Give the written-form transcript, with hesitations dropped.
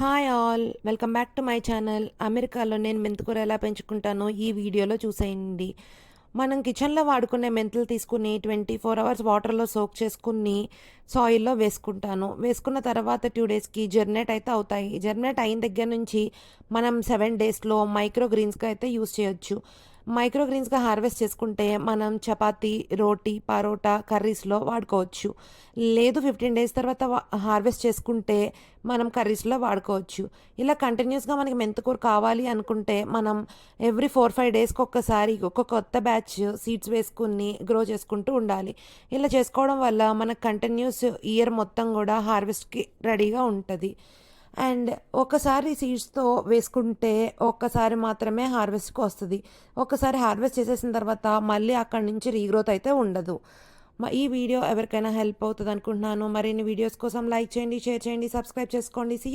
Hi all welcome back to my channel. అమెరికాలో నేను మెంతికూర ఎలా పెంచుకుంటానో ఈ వీడియోలో చూసేయండి. మనం కిచెన్లో వాడుకునే మెంతులు తీసుకుని 24 అవర్స్ వాటర్లో సోక్ చేసుకుని సాయిల్లో వేసుకుంటాను. వేసుకున్న తర్వాత 2 డేస్కి జర్నేట్ అయితే అవుతాయి. జర్నేట్ అయిన దగ్గర నుంచి మనం 7 డేస్లో మైక్రో గ్రీన్స్గా అయితే యూస్ చేయొచ్చు. మైక్రో గ్రీన్స్గా హార్వెస్ట్ చేసుకుంటే మనం చపాతీ, రోటీ, పరోటా, కర్రీస్లో వాడుకోవచ్చు. లేదు 15 డేస్ తర్వాత హార్వెస్ట్ చేసుకుంటే మనం కర్రీస్లో వాడుకోవచ్చు. ఇలా కంటిన్యూస్గా మనకి మెంతికూర కావాలి అనుకుంటే మనం ఎవ్రీ 4-5 డేస్కి ఒక్కసారి ఒక కొత్త బ్యాచ్ సీడ్స్ వేసుకుని గ్రో చేసుకుంటూ ఉండాలి. ఇలా చేసుకోవడం వల్ల మనకు కంటిన్యూస్ ఇయర్ మొత్తం కూడా హార్వెస్ట్కి రెడీగా ఉంటుంది. అండ్ ఒకసారి సీడ్స్తో వేసుకుంటే ఒక్కసారి మాత్రమే హార్వెస్ట్కి వస్తుంది. ఒకసారి హార్వెస్ట్ చేసేసిన తర్వాత మళ్ళీ అక్కడి నుంచి రీగ్రోత్ అయితే ఉండదు. ఈ వీడియో ఎవరికైనా హెల్ప్ అవుతుంది అనుకుంటున్నాను. మరిన్ని వీడియోస్ కోసం లైక్ చేయండి, షేర్ చేయండి, సబ్స్క్రైబ్ చేసుకోండి.